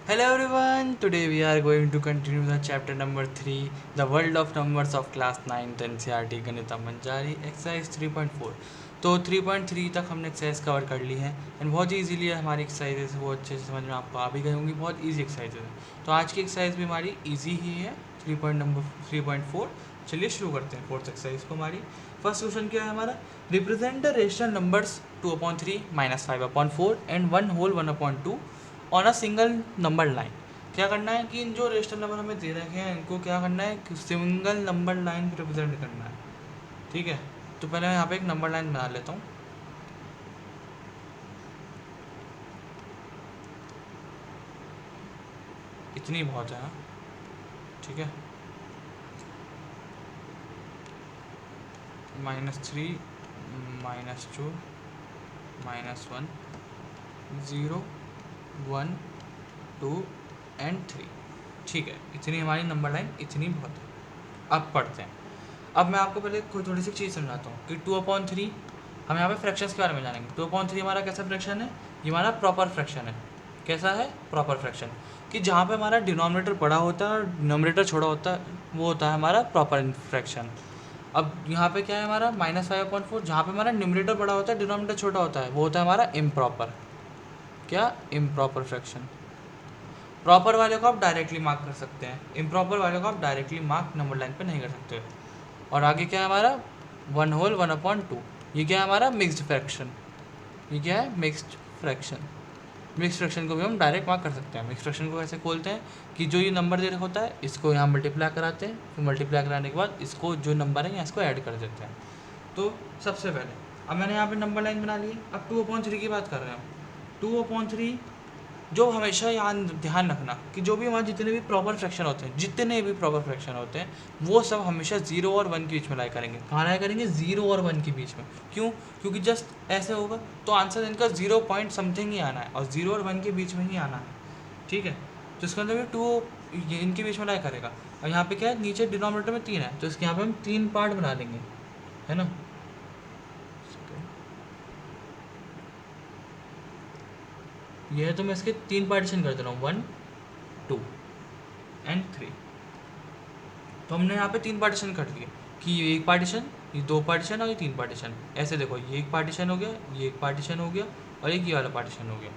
Hello everyone, today we are going to continue the chapter number 3, the world of numbers of class 9th NCERT Ganita Manjari exercise 3.4। तो 3.3 तक हमने exercise cover कर ली है and बहुत ही easily हमारी exercises वो अच्छे से समझ में आपको आ भी गई होंगी, बहुत ईजी एक्सरसाइजेज है। तो आज की एक्सरसाइज भी हमारी ईजी ही है, 3.4। चलिए शुरू करते हैं फोर्थ एक्सरसाइज को। हमारी फर्स्ट क्वेश्चन क्या है हमारा, represent the rational numbers 2/3 -5/4 and 1 whole 1/2 on a single number line. क्या करना है कि इन जो रेशनल नंबर हमें दे रखे हैं इनको क्या करना है कि सिंगल नंबर लाइन रिप्रेजेंट करना है। ठीक है, तो पहले मैं यहाँ पे एक नंबर लाइन बना लेता हूँ। इतनी बहुत है, हाँ ठीक है। -3 -2 -1 0 1 2 एंड 3। ठीक है, इतनी हमारी नंबर लाइन इतनी बहुत है। अब पढ़ते हैं। अब मैं आपको पहले कोई थोड़ी सी चीज़ समझाता हूँ कि 2/3 हम यहाँ पे फ्रैक्शंस के बारे में जानेंगे। 2/3 हमारा कैसा फ्रैक्शन है, ये हमारा प्रॉपर फ्रैक्शन है। कैसा है, प्रॉपर फ्रैक्शन, कि जहाँ पे हमारा डिनोमिनेटर बड़ा होता है और डिनोमिनेटर छोटा होता है वो होता है हमारा प्रॉपर फ्रैक्शन। अब यहाँ पे क्या है हमारा -5/4, जहाँ पे हमारा न्यूमरेटर बड़ा होता है डिनोमिनेटर छोटा होता है वो होता है हमारा इम्प्रॉपर। क्या, इम्प्रॉपर फ्रैक्शन। प्रॉपर वाले को आप डायरेक्टली मार्क कर सकते हैं, इम्प्रॉपर वाले को आप डायरेक्टली मार्क नंबर लाइन पे नहीं कर सकते। और आगे क्या है हमारा 1 होल 1/2, ये क्या है हमारा मिक्स्ड फ्रैक्शन। ये क्या है, मिक्स्ड फ्रैक्शन। मिक्स फ्रैक्शन को भी हम डायरेक्ट मार्क कर सकते हैं। मिक्स फ्रैक्शन को कैसे खोलते हैं कि जो ये नंबर दे रखा होता है इसको यहाँ मल्टीप्लाई कराते हैं, फिर मल्टीप्लाई कराने के बाद इसको जो नंबर है यहाँ इसको ऐड कर देते हैं। तो सबसे पहले अब मैंने यहाँ पे नंबर लाइन बना ली है। अब 2/3 की बात कर रहे हैं हम। 2/3 जो हमेशा यहाँ ध्यान रखना कि जो भी हमारे जितने भी प्रॉपर फ्रैक्शन होते हैं, जितने भी प्रॉपर फ्रैक्शन होते हैं वो सब हमेशा 0 और 1 के बीच में लाया करेंगे। कहाँ लाया करेंगे, 0 और 1 के बीच में। क्यों, क्योंकि जस्ट ऐसे होगा तो आंसर इनका 0 पॉइंट समथिंग ही आना है और 0 और 1 के बीच में ही आना है। ठीक है, तो इसका मतलब 2 ये इनके बीच में लाया करेगा। और यहाँ पे क्या है, नीचे डिनोमिनेटर में 3 है तो इसके यहाँ पे हम 3 पार्ट बना देंगे, है ना। ये है तो मैं इसके 3 पार्टीशन कर दे रहा हूँ, 1 2 एंड 3। तो हमने यहाँ पे 3 पार्टीशन कर दिए कि ये एक पार्टीशन, ये 2 पार्टीशन और ये 3 पार्टीशन। ऐसे देखो, ये एक पार्टीशन हो गया, ये एक पार्टीशन हो गया और एक ये वाला पार्टीशन हो गया।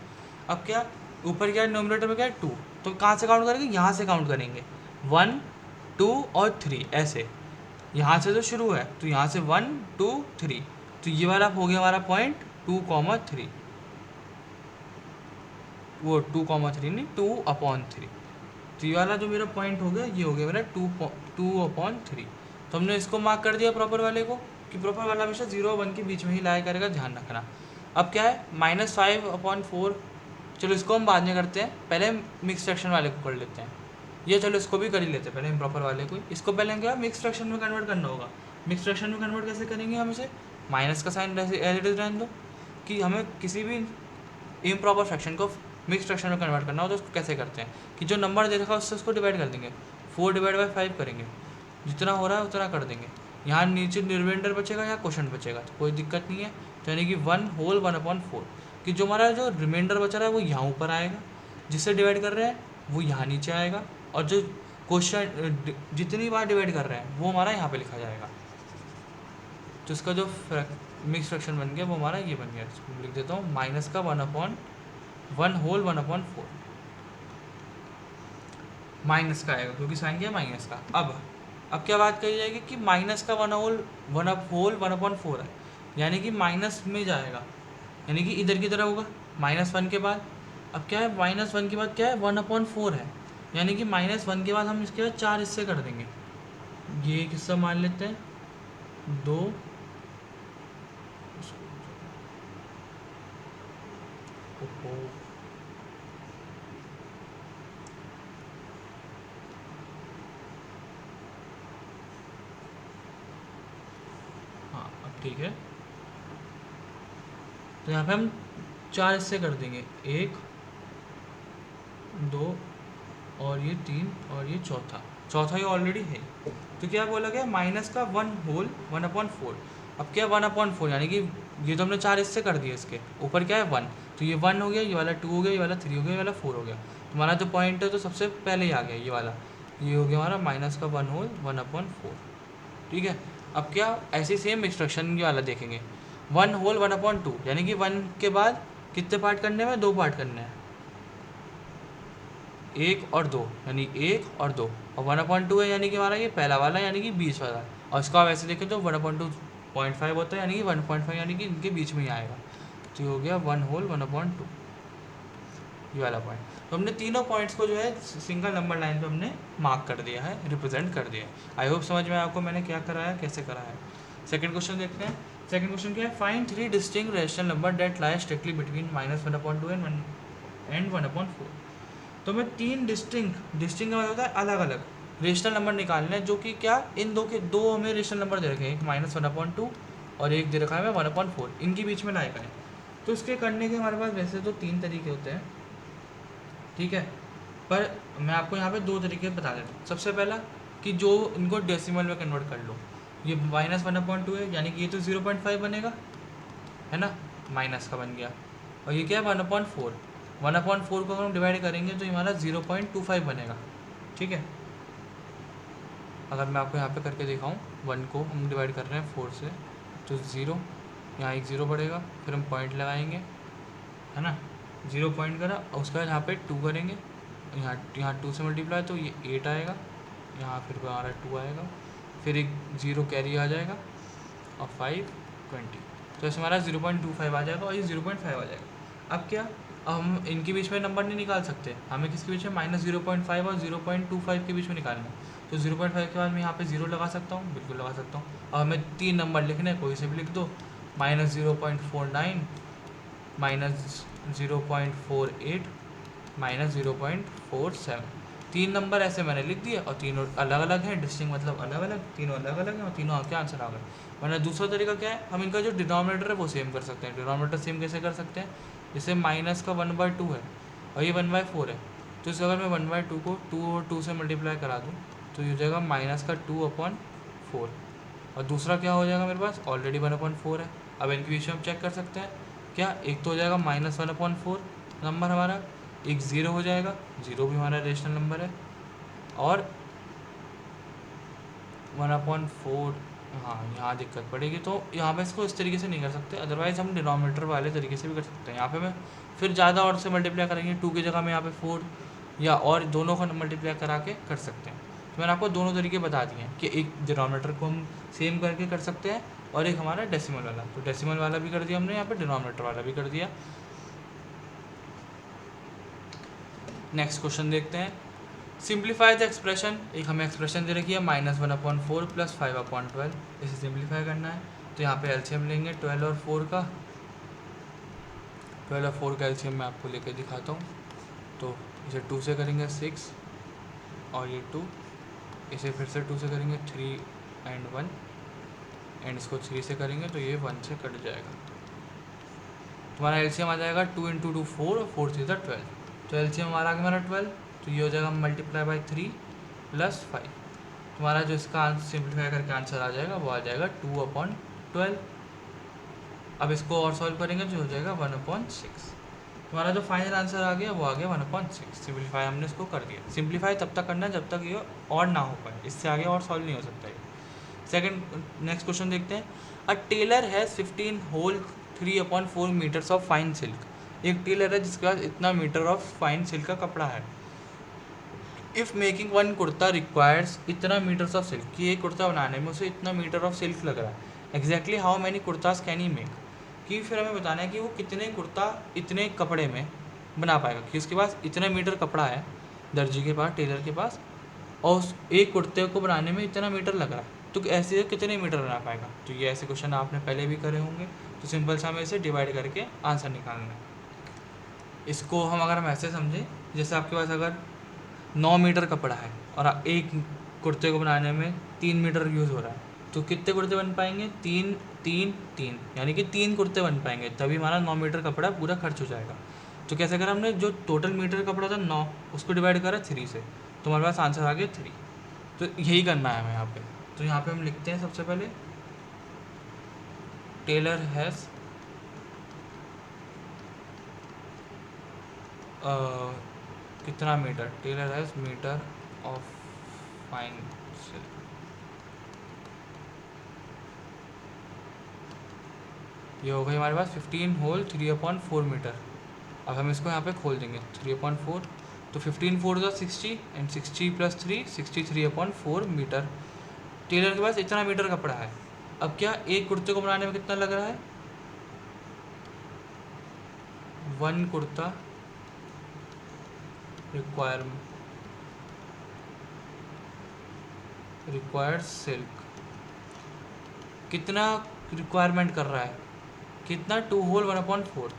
अब क्या, ऊपर क्या है डिनोमिनेटर में क्या है 2, तो कहाँ से काउंट करेंगे, यहाँ से काउंट करेंगे 1 2 और 3 ऐसे। यहाँ से तो शुरू है तो यहाँ से 1 2 3, तो ये वाला हो गया हमारा पॉइंट 2,3। वो 2,3 नहीं, 2/3। तो ये वाला जो मेरा पॉइंट हो गया ये हो गया मेरा 2/3। तो हमने इसको मार्क कर दिया प्रॉपर वाले को कि प्रॉपर वाला हमेशा 0 और 1 के बीच में ही लाया करेगा, ध्यान रखना। अब क्या है -5/4, चलो इसको हम बाद में करते हैं, पहले मिक्स फ्रैक्शन वाले को कर लेते हैं। ये चलो इसको भी कर ही लेते हैं पहले इम्प्रॉपर वाले को। इसको पहले क्या मिक्स फ्रैक्शन में कन्वर्ट करना होगा। मिक्स फ्रैक्शन में कन्वर्ट कैसे करेंगे, हम इसे माइनस का साइन एज इट इज रहने दो, कि हमें किसी भी इम्प्रॉपर फ्रैक्शन को मिक्स फ्रैक्शन में कन्वर्ट करना हो तो उसको कैसे करते हैं कि जो नंबर दे रखा है उससे उसको डिवाइड कर देंगे, 4/5 करेंगे, जितना हो रहा है उतना कर देंगे। यहाँ नीचे रिमाइंडर बचेगा या क्वेश्चन बचेगा तो कोई दिक्कत नहीं है, तो यानी कि 1 होल 1/4, कि जो हमारा जो रिमाइंडर बच रहा है वो यहाँ ऊपर आएगा, जिससे डिवाइड कर रहे हैं वो यहाँ नीचे आएगा, और जो क्वेश्चन जितनी बार डिवाइड कर रहे हैं वो हमारा यहाँ पे लिखा जाएगा। तो इसका जो मिक्स फ्रैक्शन बन गया वो हमारा ये बन गया। इसको लिख देता हूँ माइनस का 1 होल 1/4 माइनस का आएगा क्योंकि साइन क्या माइनस का। अब क्या बात कही जाएगी कि माइनस का 1/4 है, यानी कि माइनस में जाएगा, यानी कि इधर की तरह होगा -1 के बाद। अब क्या है, -1 के बाद क्या है 1/4 है, यानी कि -1 के बाद हम इसके बाद 4 हिस्से कर देंगे। ये एक हिस्सा मान लेते हैं 2, हाँ अब ठीक है। तो यहाँ पे हम 4 हिस्से कर देंगे, 1 2 और ये 3 और ये चौथा ये ऑलरेडी है। तो क्या बोला गया, माइनस का 1 होल 1/4। अब क्या 1/4 यानी कि ये तो हमने 4 हिस्से कर दिए, इसके ऊपर क्या है 1, तो ये 1 हो गया, ये वाला 2 हो गया, ये वाला 3 हो गया, ये वाला 4 हो गया। तुम्हारा जो पॉइंट है तो सबसे पहले ही आ गया ये वाला, ये हो गया हमारा माइनस का 1 होल 1/4। ठीक है, अब क्या ऐसे सेम एक्सट्रैक्शन वाला देखेंगे, 1 होल 1/2, यानी कि 1 के बाद कितने पार्ट करने में, 2 पार्ट करने हैं, 1 और 2, यानी 1 और 2, और 1/2 है यानी कि हमारा ये पहला वाला यानी कि बीच वाला। और इसको आप ऐसे देखें तो 1/2.5 होता है, यानी कि 1.5 यानी कि इनके बीच में ही आएगा। तो ये हो गया 1 होल 1/2, ये वाला पॉइंट। तो हमने तीनों पॉइंट्स को जो है सिंगल नंबर लाइन पे हमने मार्क कर दिया है, रिप्रेजेंट कर दिया है। आई होप समझ में आपको मैंने क्या कराया, कैसे कराया है। सेकंड क्वेश्चन देखते हैं। सेकंड क्वेश्चन क्या है, find 3 distinct rational number that lie strictly between -1/2 and 1/4। तो मैं 3 डिस्टिंक्ट का मतलब होता है अलग अलग रेशनल नंबर निकालने हैं, जो कि क्या इन दो हमें रेशनल नंबर दे रखे हैं, एक -1/2 और एक दे रखा है 1/4, इनके बीच में लाए गए। तो इसके करने के हमारे पास वैसे तो 3 तरीके होते हैं, ठीक है, पर मैं आपको यहाँ पे 2 तरीके बता देता हूँ। सबसे पहला कि जो इनको डेसिमल में कन्वर्ट कर लो, ये -1/2 है, यानी कि ये तो 0.5 बनेगा, है ना, माइनस का बन गया, और ये क्या है 1/4, 1/4 को अगर हम डिवाइड करेंगे तो ये हमारा 0.25 बनेगा। ठीक है, अगर मैं आपको यहाँ पे करके दिखाऊँ, 1 को हम डिवाइड कर रहे हैं 4 से, तो 0, यहाँ एक 0 पड़ेगा, फिर हम पॉइंट लगाएंगे, है ना, 0 पॉइंट करा, और उसके बाद यहाँ पे 2 करेंगे, यहाँ 2 से मल्टीप्लाई तो ये 8 आएगा, यहाँ फिर हमारा 2 आएगा, फिर एक 0 कैरी आ जाएगा, और 5 20, तो इसमें हमारा 0.25 आ जाएगा और ये 0.5 आ जाएगा। अब क्या, अब हम इनके बीच में नंबर नहीं निकाल सकते, हमें किसके बीच में -0.5 और 0.25 के बीच में निकालना है। तो 0.5 के बाद मैं यहाँ पे 0 लगा सकता हूँ, बिल्कुल लगा सकता हूँ। अब हमें 3 नंबर लिखने हैं, कोई से भी लिख दो, -0.49, -0.48, -0.47, 3 नंबर ऐसे मैंने लिख दिए, और तीनों अलग अलग हैं, डिस्टिंक्ट मतलब अलग अलग, तीनों अलग अलग हैं, और तीनों आपके आंसर आ गए। वरना दूसरा तरीका क्या है, हम इनका जो डिनोमिनेटर है वो सेम कर सकते हैं। डिनोमिनेटर सेम कैसे कर सकते हैं, जैसे माइनस का 1/2 है और ये 1/4 है, तो इस अगर मैं 1/2 को 2 और 2 से मल्टीप्लाई करा दूँ तो ये हो जाएगा -2/4, और दूसरा क्या हो जाएगा मेरे पास, ऑलरेडी 1/4 है। अब इनके बीच में हम चेक कर सकते हैं, क्या एक तो हो जाएगा -1/4 नंबर हमारा, एक 0 हो जाएगा, 0 भी हमारा रेशनल नंबर है, और 1/4, हाँ यहाँ दिक्कत पड़ेगी, तो यहाँ पे इसको इस तरीके से नहीं कर सकते, अदरवाइज़ हम डिनोमिनेटर वाले तरीके से भी कर सकते हैं। यहाँ पे मैं फिर ज़्यादा और से मल्टीप्लाई करेंगे, 2 की जगह में यहाँ पे 4 या और दोनों को मल्टीप्लाई करा के कर सकते हैं। तो मैंने आपको दोनों तरीके बता दिए हैं कि एक डिनोमिनेटर को हम सेम करके कर सकते हैं, और एक हमारा डेसिमल वाला, तो डेसिमल वाला भी कर दिया हमने, यहाँ पर डिनोमिनेटर वाला भी कर दिया। नेक्स्ट क्वेश्चन देखते हैं, सिंप्लीफाई द एक्सप्रेशन। एक हमें एक्सप्रेशन दे रखी है -1/4 + 5/12, इसे सिंप्लीफाई करना है। तो यहाँ पे एलसीएम लेंगे 12 और 4 का, 12 और 4 का एलसीएम मैं आपको लेके दिखाता हूँ। तो इसे 2 से करेंगे 6, और ये 2, इसे फिर से 2 से करेंगे 3 एंड 1, एंड इसको 3 से करेंगे तो ये 1 से कट जाएगा। तुम्हारा एलसीएम आ जाएगा 2 × 2 4, और 4 3 12, तो एलसीएम हमारा आ गया हमारा 12, तो ये हो जाएगा मल्टीप्लाई बाई 3 + 5। तुम्हारा जो इसका सिंप्लीफाई करके आंसर आ जाएगा वो आ जाएगा 2/12। अब इसको और सॉल्व करेंगे जो हो जाएगा 1/6। तुम्हारा जो फाइनल आंसर आ गया वो आ गया 1/6। सिंप्लीफाई हमने इसको कर दिया। सिंप्लीफाई तब तक करना है जब तक ये और ना हो पाए, इससे आगे और सॉल्व नहीं हो सकता है। सेकंड नेक्स्ट क्वेश्चन देखते हैं, a tailor has 15 whole 3/4 metres of fine silk. एक टेलर है जिसके पास इतना मीटर ऑफ फाइन सिल्क का कपड़ा है। If making one kurta requires इतना मीटर्स ऑफ सिल्क, कि एक कुर्ता बनाने में उसे इतना मीटर ऑफ सिल्क लग रहा है। Exactly how many kurtas can he make, कि फिर हमें बताना है कि वो कितने कुर्ता इतने कपड़े में बना पाएगा, कि उसके पास इतना मीटर कपड़ा है दर्जी के पास, टेलर के पास, और उस एक कुर्ते को बनाने में इतना मीटर लग रहा है, तो ऐसे कितने मीटर बना पाएगा। तो ये ऐसे क्वेश्चन आपने पहले भी करे होंगे, तो सिंपल सा हमें इसे डिवाइड करके आंसर निकालना है। इसको हम अगर हम ऐसे समझें, जैसे आपके पास अगर 9 मीटर कपड़ा है और एक कुर्ते को बनाने में 3 मीटर यूज़ हो रहा है, तो कितने कुर्ते बन पाएंगे, 3 3 3, यानी कि 3 कुर्ते बन पाएंगे, तभी हमारा 9 मीटर कपड़ा पूरा खर्च हो जाएगा। तो कैसे करा हमने, जो टोटल मीटर कपड़ा था 9, उसको डिवाइड करा 3 से, तो हमारे पास आंसर आ गया 3। तो यही करना है हमें यहाँ पे। तो यहाँ पे हम लिखते हैं सबसे पहले, टेलर हैज़ कितना metre, tailor has metre of fine silk. ये हो गई हमारे पास 15 होल 3/4 मीटर। अब हम इसको यहाँ पे खोल देंगे 3/4, तो 15 4 का 60 एंड 60 + 3 63/4 मीटर। टेलर के पास इतना मीटर कपड़ा है। अब क्या एक कुर्ते को बनाने में कितना लग रहा है, 1 कुर्ता रिक्वायर्ड सिल्क कितना रिक्वायरमेंट कर रहा है, कितना 2 होल 1/4।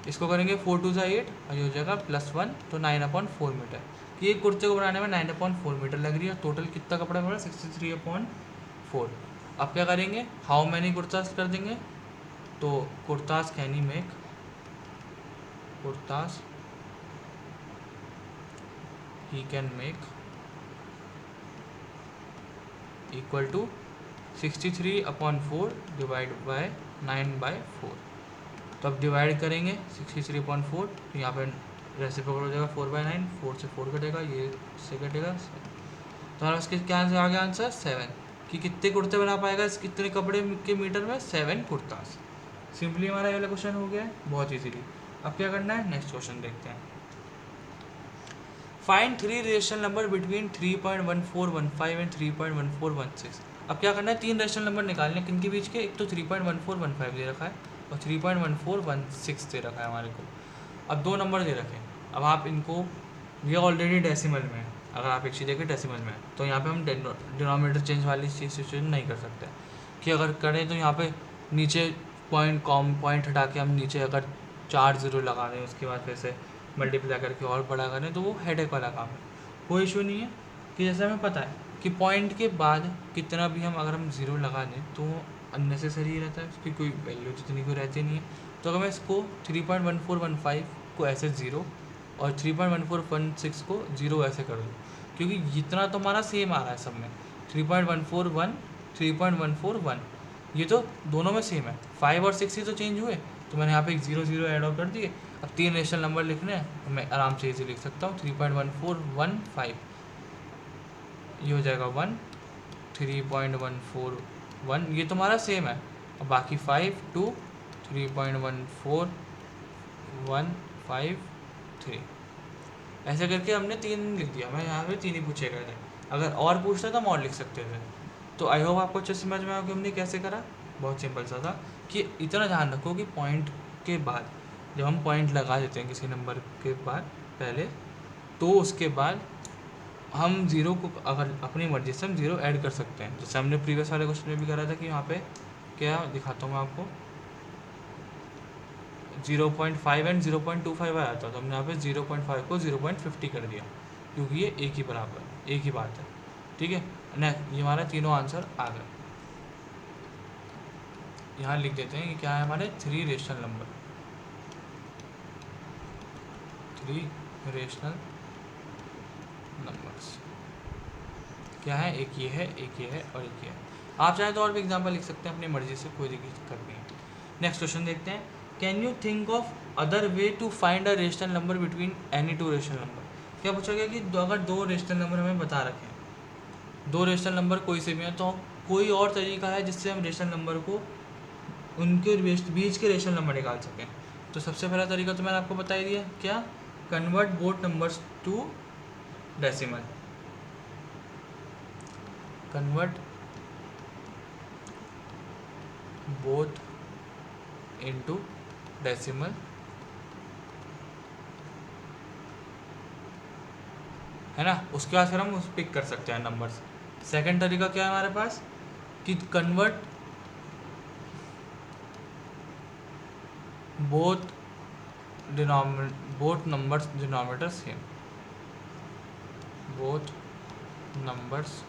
इसको करेंगे 4 2 8 और ये हो जाएगा +1 तो 9/4 मीटर। ये कुर्ते को बनाने में 9/4 मीटर लग रही है। टोटल कितना कपड़ा पड़ा 63/4। अब क्या करेंगे, हाउ मैनी कुर्तास कर देंगे, तो kurtas can he make, kurtas he can make equal to 63/4 divide by 9/4। तो अब डिवाइड करेंगे 63/4, तो यहाँ पे रेसिप्रोकल हो जाएगा 4/9, 4 से 4 कटेगा, ये से कटेगा। तो हमारे पास क्या आंसर आ गया, आंसर 7, कि कितने कुर्ते बना पाएगा इस कितने कपड़े के मीटर में, 7 कुर्तास। सिंपली हमारा ये वाला क्वेश्चन हो गया है बहुत इजीली। अब क्या करना है, नेक्स्ट क्वेश्चन देखते हैं। Find 3 rational number between 3.1415 and 3.1416। अब क्या करना है, 3 रेशनल नंबर निकालने किन के बीच के, एक तो 3.1415 दे रखा है और 3.1416 दे रखा है हमारे को। अब 2 नंबर दे रखे हैं। अब आप इनको, ये ऑलरेडी डेसिमल में है, अगर आप एक चीज़ देखें डेसिमल में है तो यहाँ पे हम डिनोमिनेटर चेंज वाली चीज़ सिचुएशन नहीं कर सकते, कि अगर करें तो यहाँ पे नीचे पॉइंट हटा के हम नीचे अगर 4 0 लगा दें, उसके बाद फिर से मल्टीप्लाई करके और बड़ा करें, तो वो हेडेक वाला काम है। कोई इशू नहीं है, कि जैसे हमें पता है कि पॉइंट के बाद कितना भी हम अगर हम 0 लगा दें तो अननेसेसरी ही रहता है, उसकी कोई वैल्यू जितनी कोई रहती नहीं है। तो अगर मैं इसको 3.1415 को ऐसे 0 और 3.1416 को 0 ऐसे कर दूँ, क्योंकि जितना तो हमारा सेम आ रहा है सब में, 3.141 3.141, ये तो दोनों में सेम है। 5 और 6 ही तो चेंज हुए, तो मैंने यहाँ पे एक 0 0 ऐड ऑन कर दिए। अब 3 रेशनल नंबर लिखने हैं तो मैं आराम से इसे लिख सकता हूँ, 3.1415 ये हो जाएगा 1, 3.141 ये तो हमारा सेम है, और बाकी 5 2 3.14153 ऐसे करके हमने 3 लिख दिया। मैं यहाँ पे 3 ही पूछे गए थे, अगर और पूछता तो हम और लिख सकते थे। तो आई होप आपको अच्छे समझ में आया कि हमने कैसे करा। बहुत सिंपल सा था, कि इतना ध्यान रखो कि पॉइंट के बाद जब हम पॉइंट लगा देते हैं किसी नंबर के बाद पहले, तो उसके बाद हम 0 को अगर अपनी मर्जी से हम 0 ऐड कर सकते हैं, जैसे हमने प्रीवियस वाले क्वेश्चन में भी करा था कि यहाँ पे क्या दिखाता हूँ मैं आपको, 0.5 एंड 0.25 आया था, तो हमने यहाँ पे 0.5 को 0.50 कर दिया, क्योंकि ये एक ही बराबर एक ही बात है। ठीक है ना, ये हमारा तीनों आंसर आ गए। यहाँ लिख देते हैं कि क्या है हमारे 3 रेशनल नंबर, 3 रेशनल नंबर्स क्या है, एक ये है, एक ये है और एक ये है। आप चाहे तो और भी एग्जांपल लिख सकते हैं अपनी मर्जी से, कोई दिक्कत नहीं है। नेक्स्ट क्वेश्चन देखते हैं, can you think of other way to find a rational number between any 2 rational number. क्या पूछा गया कि अगर 2 रेशनल नंबर हमें बता रखे हैं, 2 रेशनल नंबर कोई से भी हैं, तो कोई और तरीका है जिससे हम रेशनल नंबर को उनके बीच के रेशनल नंबर निकाल सकें। तो सबसे पहला तरीका तो मैंने आपको बता ही दिया, क्या, convert both numbers to decimal, convert both into decimal है ना। उसके बाद फिर हम उस पिक कर सकते हैं नंबर्स। सेकंड तरीका क्या है हमारे पास, कि convert both numbers denominator same, both numbers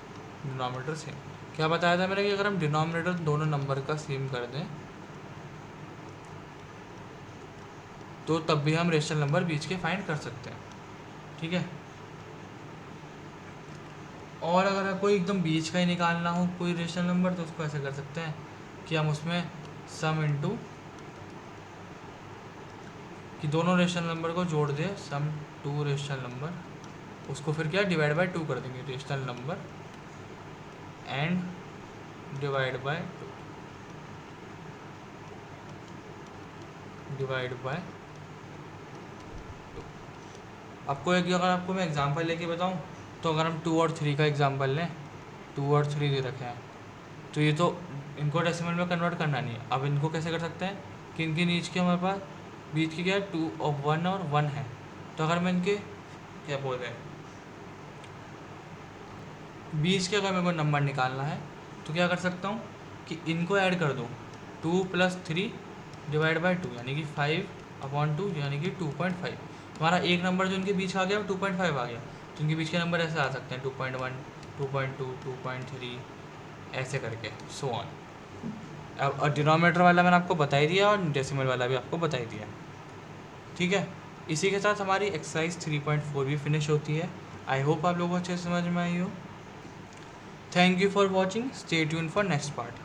denominator same. क्या बताया था मैंने कि अगर हम डिनोमिनेटर दोनों नंबर का सेम कर दें तो तब भी हम रेशनल नंबर बीच के फाइंड कर सकते हैं। ठीक है, और अगर कोई एकदम बीच का ही निकालना हो कोई रेशनल नंबर, तो उसको ऐसे कर सकते हैं कि हम उसमें सम इंटू कि दोनों रेशनल नंबर को जोड़ दे, सम टू रेशनल नंबर, उसको फिर क्या डिवाइड बाय टू कर देंगे, rational number and divide by two, divide by two. आपको एक अगर आपको मैं एग्जांपल लेके बताऊं, तो अगर हम 2 और 3 का एग्जांपल लें, 2 और 3 दे रखे हैं, तो ये तो इनको डेसिमल में कन्वर्ट करना नहीं है। अब इनको कैसे कर सकते हैं कि इनके नीच के हमारे पास बीच की क्या है 2 और 1 है, तो अगर मैं इनके क्या बोल रहे हैं बीच के अगर मेरे को नंबर निकालना है, तो क्या कर सकता हूँ कि इनको ऐड कर दूँ, 2 + 3 डिवाइड बाई 2 यानी कि 5/2 यानी कि 2.5। हमारा एक नंबर जो इनके बीच आ गया वो 2.5 आ गया, तो इनके बीच के नंबर ऐसे आ सकते हैं 2.1, 2.2, 2.3 ऐसे करके सो ऑन। अब डिनोमिनेटर वाला मैंने आपको बता ही दिया और डेसिमल वाला भी आपको बता ही दिया, ठीक है। इसी के साथ हमारी एक्सरसाइज 3.4 भी फिनिश होती है। आई होप आप लोगों को अच्छे से समझ में आई हो। Thank you for watching, stay tune for next part.